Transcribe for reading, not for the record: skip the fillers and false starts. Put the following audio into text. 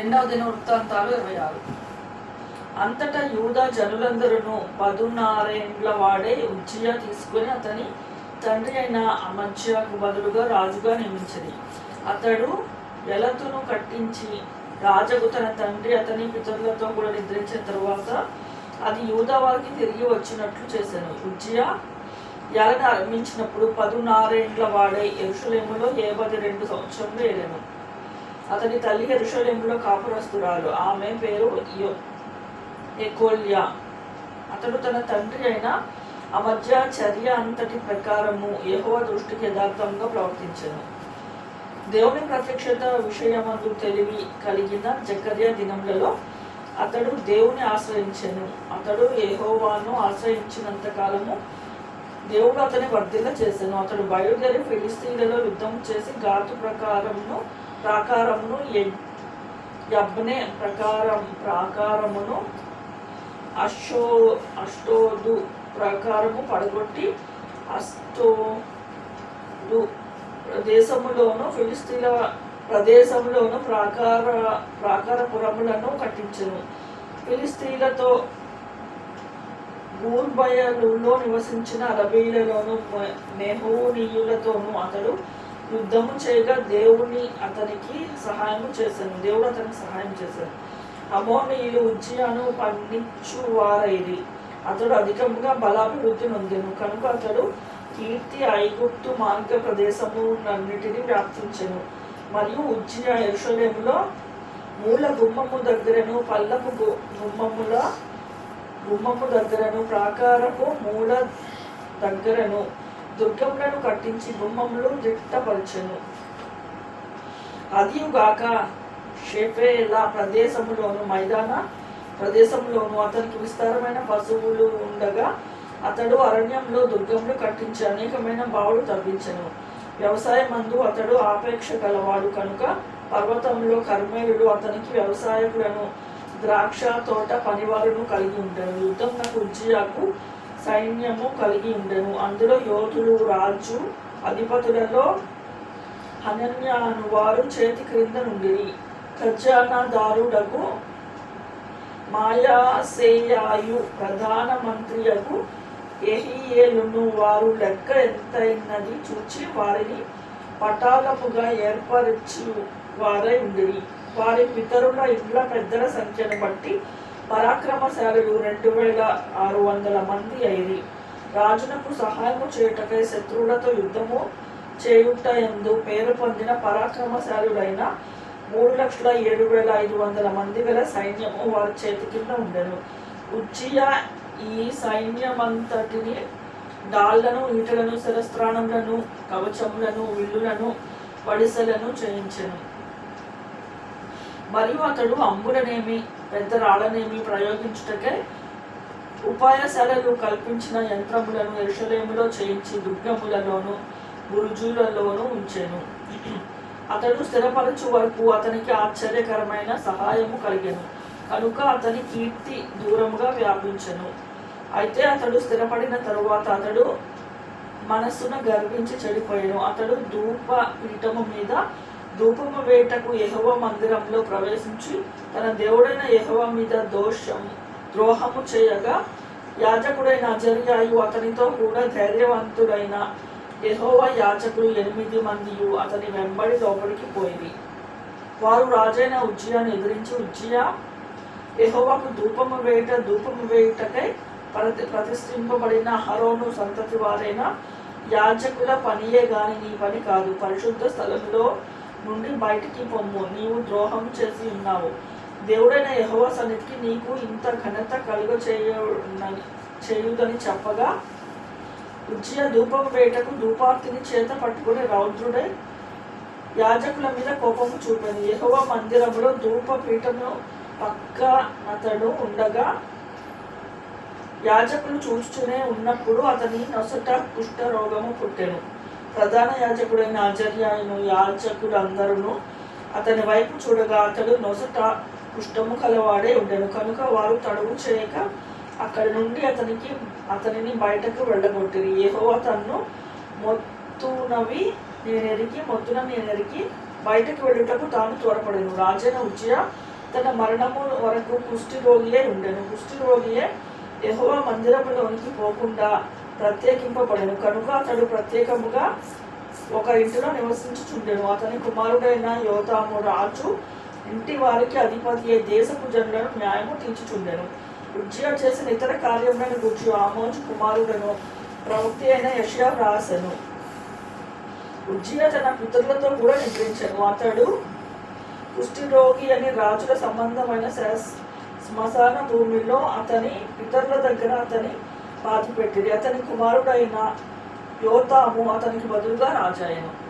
2వ దినవృత్తాంతాలు 26. అంతటా యూదా జనులందరూ 14 వాడే ఉజ్జియా తీసుకుని అతని తండ్రి అయిన అమజ్యాకు బదులుగా రాజుగా నియమించింది. అతడు ఎలతును కట్టించి రాజగు తన తండ్రి అతని పితరులతో కూడా నిద్రించిన తరువాత అది యూదా వారికి తిరిగి వచ్చినట్లు చేశాను. ఉజ్జియా ఏలన ఆరంభించినప్పుడు 14 వాడై యెరూషలేములో 72 సంవత్సరంలో ఏలెను. అతని తల్లి యెరూషలేములో కాపురస్తురాలు, ఆమె పేరు ఎకోల్యా. అతడు తన తండ్రి అయిన అమజ్యా చర్య అంతటి ప్రకారము యెహోవా దృష్టికి యథార్థంగా ప్రవర్తించెను. దేవుని ప్రత్యక్షత విషయమందు తెలివి కలిగిన జకర్యా దినములలో అతడు దేవుని ఆశ్రయించెను. అతడు యెహోవాను ఆశ్రయించినంత కాలము దేవుడు అతని వర్ధిల్ల చేశాను. అతడు బయలుదేరి ఫిలిస్తీన్లలో యుద్ధం చేసి గాతు ప్రాకారమును యబ్నే ప్రాకారమును అష్టోదు ప్రాకారము పడగొట్టి అష్టోదు ప్రదేశములోను ఫిలిస్తీన్ల ప్రదేశంలోను ప్రాకారపురములను కట్టించెను. ఫిలిస్తీన్లతో గూర్బయలులో నివసించిన అరబీలలోను మెహూనీయులతోనూ అతడు యుద్ధము చేయగా దేవుడు అతనికి సహాయం చేశాను. అమోనీయులు ఉజ్జియాను పండించువారైరి. అతడు అధికంగా బలాభివృద్ధి నొందెను కనుక అతడు కీర్తి ఐగుప్తు మార్గ ప్రదేశములన్నిటినీ వ్యాప్తించెను. మరియు ఉజ్జియా యెరూషలేములో మూల గుమ్మము దగ్గరను పల్లపు గుమ్మము దగ్గరను ప్రాకారపు మూల దగ్గరను దుర్గములను కట్టించి గుమ్మములు దిట్టపరచెను. అదియుగాక షెఫేలా ప్రదేశములోను మైదాన ప్రదేశంలోను అతనికి విస్తారమైన పశువులు ఉండగా అతడు అరణ్యంలో దుర్గములు కట్టించి అనేకమైన బావులు తవ్వించెను. వ్యవసాయమందు అతడు ఆపేక్ష గలవాడు కనుక పర్వతంలో కర్మేయుడు అతనికి వ్యవసాయకులను ద్రాక్ష తోట పనివారును కలిగి ఉండెను. యుద్ధమునకు ఉజ్జియాకు సైన్యము కలిగి ఉండెను. అందులో యోధులు రాజు అధిపతులలో హనన్యా అను వారు చేతి క్రింద నుండిరి. ఖజానాదారుడకు మాయాసేయాయు ప్రధాన మంత్రియకు యెహీయేలును వారు లెక్క ఎంతైనది చూచి వారిని పటాలముగా ఏర్పరచి వారై ఉండిరి. వారి పితరుల ఇండ్ల పెద్దల సంఖ్యను బట్టి పరాక్రమశాలులు 2600 మంది అయిరి. రాజునకు సహాయము చేయుటకై శత్రువులతో యుద్ధము చేయుటయందు పేరు పొందిన పరాక్రమశాలుడైన 3,07,500 మంది గల సైన్యము వారి చేతి కింద ఉండెను. ఉజ్జియా ఈ సైన్యమంతటిని డాళ్లను, ఈటలను, శిరస్త్రాణములను, కవచములను, విల్లులను, వడిసెలను చేయించెను. మరియు అతడు అంబులనేమి పెద్ద రాళ్లనేమి ప్రయోగించుటకై ఉపాయశాలలు కల్పించిన యంత్రములను యెరూషలేములో చేయించి దుర్గములలోను బురుజులలోనూ ఉంచెను. అతడు స్థిరపరచు వరకు అతనికి ఆశ్చర్యకరమైన సహాయము కలిగెను కనుక అతని కీర్తి దూరముగా వ్యాపించెను. అయితే అతడు స్థిరపడిన తరువాత అతడు మనస్సున గర్వించి చెడిపోయాను. అతడు ధూప పీఠము మీద ధూపము వేటకు యెహోవా మందిరంలో ప్రవేశించి తన దేవుడైన యెహోవా మీద ద్రోహము చేయగా యాజకుడైన అజర్యాయు అతనితో కూడా ధైర్యవంతుడైన యెహోవా యాజకులు 8 మందియు అతని వెంబడి లోపలికి పోయింది. వారు రాజైన ఉజ్జియాను ఎదిరించి, ఉజ్జియా యెహోవాకు ధూపము వేయుటకై ప్రతిష్ఠింపబడిన అహరోను సంతతి వారైన యాజకుల పనియే గాని నీ పని కాదు. పరిశుద్ధ స్థలంలో నుండి బయటికి పొమ్ము, నీవు ద్రోహం చేసి ఉన్నావు. దేవుడైన యెహోవా సన్నిధికి నీకు ఇంత ఘనత చేయుదని చెప్పగా ఉజ్జియా ధూపం వేటకు ధూపార్తిని చేత పట్టుకుని రౌద్రుడై యాజకుల మీద కోపము చూపాను. యెహోవా మందిరములో ధూప పీఠము పక్క అతడు ఉండగా యాజకులు చూస్తూనే ఉన్నప్పుడు అతని నొసట కుష్ఠ రోగము పుట్టెను. ప్రధాన యాజకుడైన అజర్యాయును యాజకులందరూ అతని వైపు చూడగా అతడు నొసట కుష్ఠము కలవాడే ఉండెను కనుక వారు తడువు చేయక అక్కడి నుండి అతనిని బయటకు వెళ్ళగొట్టిరి. యెహోవా తన్ను మొత్తున నేనెరిగి బయటకు వెళ్ళుటకు తాను త్వరపడెను. రాజైన ఉజ్జియా తన మరణము వరకు కుష్ఠరోగియే ఉండెను. కుష్ఠరోగియే యెహోవా మందిరములోనికి పోకుండా ప్రత్యేకింపబడెను కనుక అతడు ప్రత్యేకముగా ఒక ఇంటిలో నివసించుచుండెను. అతని కుమారుడైన యోతాము రాజు ఇంటి వారికి అధిపతి దేశపు జనులను న్యాయము తీర్చుచుండెను. ఉజ్జియా చేసిన ఇతర కార్యములను గూర్చి ఆమోజు కుమారుడను ప్రవక్త అయిన యెషయా వ్రాసెను. ఉజ్జియా తన పితరులతో కూడా నిద్రించెను. అతడు కుష్ఠరోగి అని రాజుల సంబంధమైన శ్మశాన భూమిలో అతని పితరుల దగ్గర అతని పాతిపెట్టిరి. అతని కుమారుడైన యోతాము అతనికి బదులుగా రాజాయను.